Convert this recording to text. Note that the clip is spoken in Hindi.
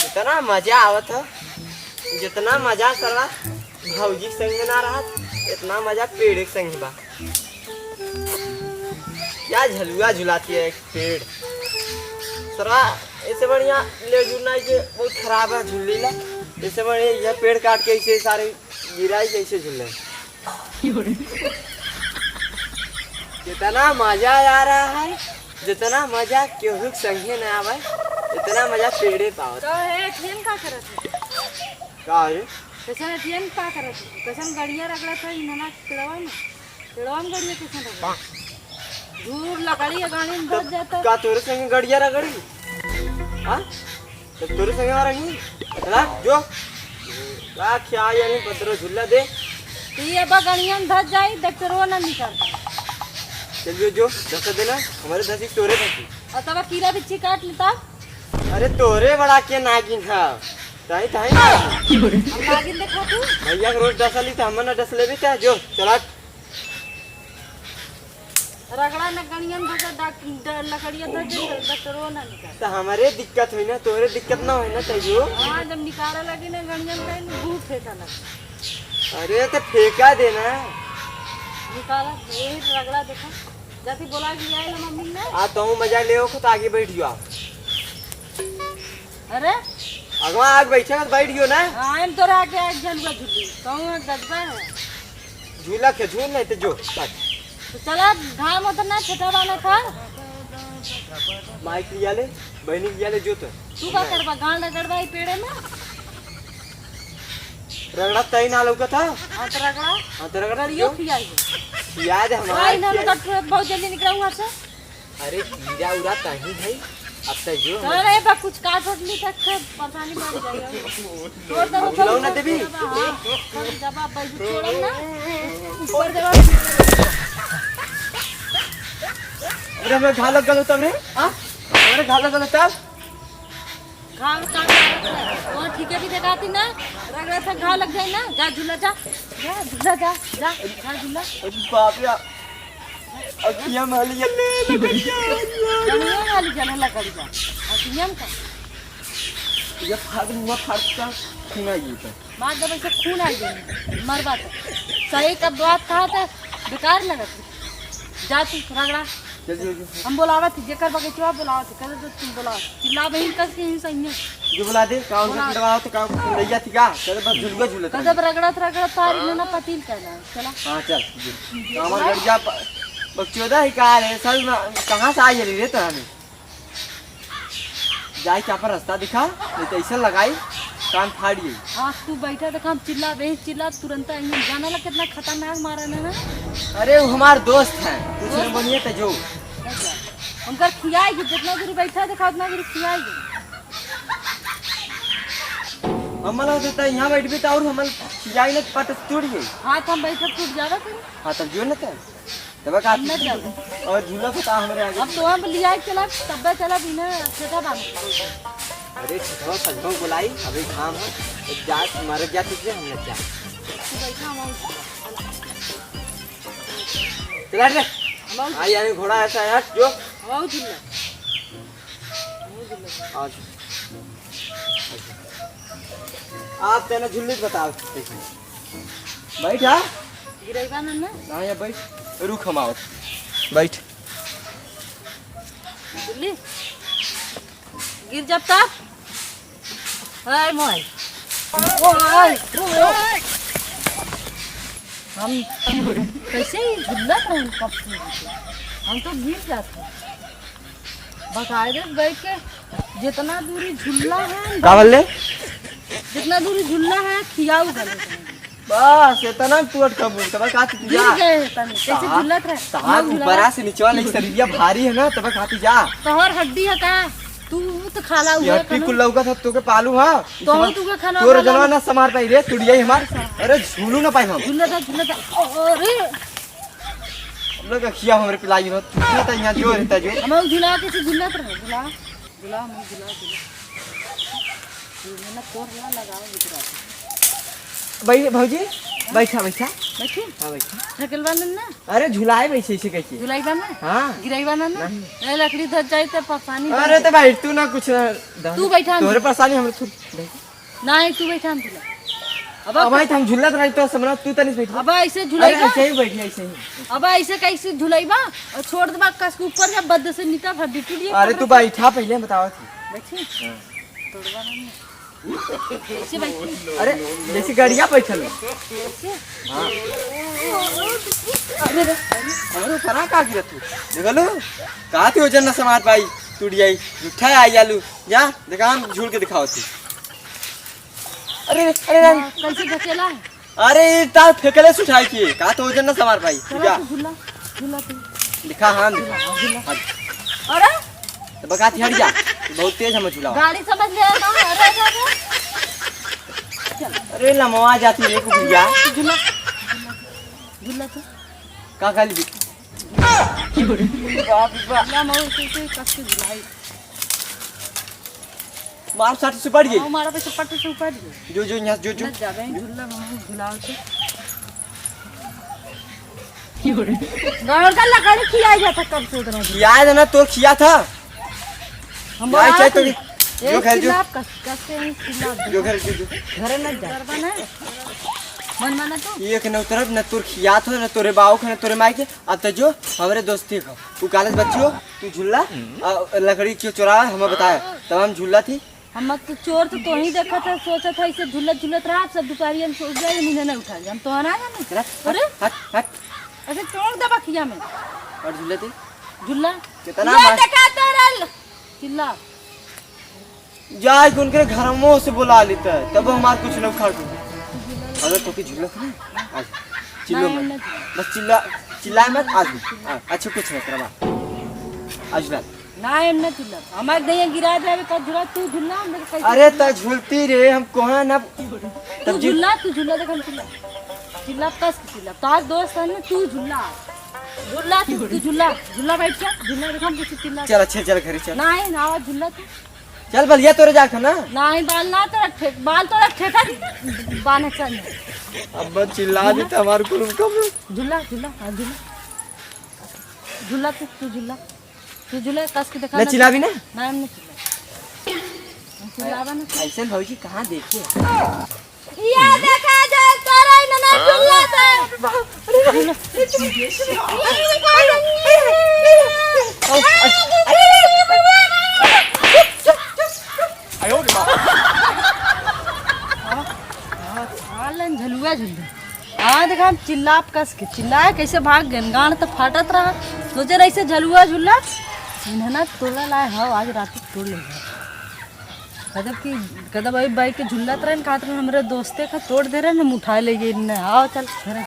इतना मजा आवत है, जितना मजा सरवा भौजी संग ना रहा इतना मजा पेड़ के संग बा। क्या झलुआ झुलाती है एक पेड़ सरवा। इससे बढ़िया ले जुलना बहुत खराब है झूली ला। इससे बढ़िया यह पेड़ काट के इसे सारे गिराई कैसे झूल रहे। जितना मजा आ रहा है, जितना मजा केहू संगे न आवे इतना मजा पेड़े पावत। तो एटीएम का करत है? का है? कैसन एटीएम का करत है? कैसन गाड़िया रगड़ा था इना पेड़वा में? पेड़वा में गाड़िया कैसन रगड़ा? दूर लकड़ी गाड़ी में बच जाता। का तोरे संगे गाड़िया रगड़ी? हां? तो तोरे संगे आ रही? चला जो का क्या यानी पत्रो झुल्ला दे। ये बा गाड़िया में धस जाई डॉक्टरवा ना निकलता। चलिए जो दस देना हमारे दस ही तोरे दस। और तब कीड़ा बिच्छी काट लेता। अरे तोरे बड़ा के नागिन था ताई ताई हम नागिन देखा तू भैया के रोज डसली त हमन डस लेबे त जो चला रगड़ा न गणियन धस डॉक्टर लकड़िया धस डॉक्टरवा ना निकल। त हमारे दिक्कत होई ना तोरे दिक्कत ना होई ना तइयो। हां जब निकाला लगी ना गणियन का भूख फेंका ना। अरे तो फेंका देना निकाला ये रगड़ा देखा जाती बोला कि आए ना मम्मी ने। आ तो मजा ले खुद आगे बैठ गयो। अरे अगवा आग बैठे मत बैठ गयो ना। हां हम तोरा के एक झलवा झुली कहूं दसबा है झूला के झूल नहीं तो जो तो चला घाम होता ना छटा वाला था। माइक लिया ले बहनी लिया ले जो तो तू का करबा गांड रगड़वा पेड़े में रगड़ा तई ना लौका था। हां तो रगड़ा हां तो रगड़ा लियो लियो खियाई याद है भाई ना हमारा। कट बहुत जल्दी निकला वहां से। अरे कीड़ा उड़ा तही भाई अब तक जो अरे बा कुछ काट उठली तक परेशानी बढ़ जाएगा। छोड़ दो खिलाओ ना देवी। जवाब भाई छोड़ो ना ऊपर देवा। अरे हमें घा लग गलो तब रे। हां अरे घा लग गलो तब घाव काट वहाँ ठीक है भी दिखाती ना रगड़ा था घाव लग जाए ना। जा झूला जा जा झूला जा जा जा झूला। बाप रे अखियां माली ले गणिया वाली जने लकड़ी जा अखियां का ये फाड़ मुंह फाड़ता सुना ये तो मार दबे से खून आ गई मर बात सही का बात कहा था बेकार लगत। जा तू रगड़ा चल जो हम बोलावा थी जेकर बगीचवा बोलावा थी कल तो तुम बोलावा चिल्ला बहिन कस के ही सही है जो बुला दे काउन से दबाओ तो काउन लैया थी का चल बस झुलगा झूलता कदब रगड़ा तारी ना पतील कहना चला। हां चल हमार गड़िया बक्चोदा ही कार है सल कहां से आई रे तो हमें जाई क्या पर रास्ता दिखा नहीं तो ऐसा लगाई कान फाड़िए। हाँ तू बैठा देखा हम चिल्ला रहे चिल्ला तुरंत आएंगे जाना लग कितना खतरनाक मारा ना। अरे वो हमार दोस्त है कुछ नहीं बनिए तो जो उनका खियाएगी जितना दूर बैठा देखा उतना दूर खियाएगी। हमला होता यहाँ बैठ भी तो और हमल खियाई ना पट टूट गई। हाथ हम बैठा टूट जावा फिर। हाँ तब जो ना तब का न चल और झूला पता हमारे आगे। अब तो हम लिया चला तब चला बिना छोटा बांध। अरे छोटा सजों बुलाई अभी काम है जा मर जाती है हम लोग जा तू बैठा हम चला रे आई यानी घोड़ा ऐसा है जो हम झूला आज आप तेना झुल्ली बताओ बैठा गिरेगा ना हां या बैठ रुक हम आओ बैठ झुल्ली गिर जब तक हाय मोय ओए हम कैसे झुल्ला था कब से हम तो गिर जाते बकायदे बैठ के जितना दूरी झुल्ला है का बोले जितना दूरी झुल्ला है खियाऊ गले बस इतना टूट कब तब का तू गिर जा गए तने कैसे झुल्लत रहे साथ ऊपरा से नीचे वाला शरीरिया भारी है ना तब खाती जा तोहर हड्डी है का तू तो खाला हुआ ये टिकुल लौका था तू के पालू हां तू के खाना तोर जनवा ना समार पाई रे टूटिया हमार। अरे झूलू ना पाई हम झुल्ला अरे हम लोग खिया हमरे पिलाई हो तू तो यहां जो रहता जो हम झुला के से झुल्लत रहे झुला झुला हम झुला झुला ना तोर ना लगाओ गुजरात भाई भौजी बैठा बैठा बैठी हाँ बैठा। ढकेलवा ना अरे झुलाए बैठे ऐसे कैसे? झुलाईबा ना हाँ गिराईबा ना नहीं लकड़ी धर जाए तो परेशानी अरे तो भाई तू ना कुछ तू बैठा हम तोरे परेशानी हम नहीं तू बैठा हम झूला अब भाई हम झुलत रही तो समझ तू तनी बैठ। अब ऐसे अरे झुलाईबा ऐसे ही बैठी ऐसे ही। अब ऐसे कैसे झुलाईबा और छोड़ देबा कस के ऊपर जब बद से नीचा हड्डी टूट गई अरे तू बैठा पहले बताओ थी। बैठी तोड़वा ना ऐसे बैठी अरे जैसे गाड़िया बैठल है। हाँ अरे अरे फरा का गिरा तू देखलो का थी वजन ना समार भाई टूट जाई झूठा आई आलू जा देखा हम झूल के दिखाओ थी। अरे अरे कैसे ढकेला है अरे तार फेंकले से उठाई की का तो वजन ना समार भाई तू जा झूला झूला तू दिखा हाँ दिखा अरे तो बका थी हट जा बहुत तेज हम झूला। गाड़ी समझ ले ना अरे चल अरे लमवा जाती है को भैया झूला झूला तू का खाली बाप रे ना मैं कैसे कस के झुलाई मार साथ से पड़ गई हमारा पे चपट से ऊपर जो यहाँ जो न जावे झूला हम झुलाओ के गाड़ का लकड़ी खिया जाता कब से उतना याद है ना तो खिया था हम यार चाहे तो जो जो खेल जो कस के खिला जो घर जो घर न जा बना मन माना तो ये के न तरफ न तोर खिया था न तोरे बाऊ के न तोरे माई के अब तो जो हमारे दोस्ती का तू कॉलेज बच्चियों तू झूला लकड़ी क्यों चुरा हमें बताया तब हम झूला थी हम तो चोर तो ही देखा था सोचा था इसे झुलत झुलत रहा सब दुकारिया में सोच गए मुझे नहीं उठा हम तो आना है अरे हट हट ऐसे चोर दबा खिया में और झूले थे झुल्ला कितना ये मस्त- देखा तो रल चिल्ला जाए के उनके घर में से बुला लेता है तब हमार कुछ न उखाड़ दूँ अगर तो की झूला था आज चिल्लो नहीं, मत नहीं। बस चिल्लाए मत आज अच्छा कुछ नहीं तेरा आज ला ना एमने चिल्ला हमारे दहिया गिरा दे का झुला तू झुल्ला हम कैसे अरे तो झूलती रे हम कहाँ ना तू झुल्ला देख हम चिल्ला चिल्ला कस के चिल्ला तार दोस्त है ना तू झुल्ला झुल्ला तू झुल्ला बैठ जा झुल्ला देख हम कुछ चिल्ला चल अच्छे चल घर चल नहीं ना आवाज झुल्ला तू चल बलिया तोरे जाकर ना नहीं बाल ना तेरा बाल तोरा ठेका बाने चल अब चिल्ला देते हमारे को कब झुल्ला झुल्ला हाँ झुल्ला झुल्ला तू झुल्ला कस के देखा न चिल्ला भी ना ना हम नहीं चिल्लावा ना ऐसे भौजी कहाँ देखे ये देखा जाए तोरा ही ना झुल्ला था हालन झलुआ झुल्ला हाँ देखा हम चिल्ला कस के चिल्लाए कैसे भाग गए गान तो फाटत रहा सोचे ऐसे झलुआ झुल्ला इन्हें तोड़ा लाए हाँ आज रात तोड़ ले कदम भाई बाइक के झुल्ला तरह खाते हमारे दोस्ते का तोड़ दे रहे हम उठा ले आओ चल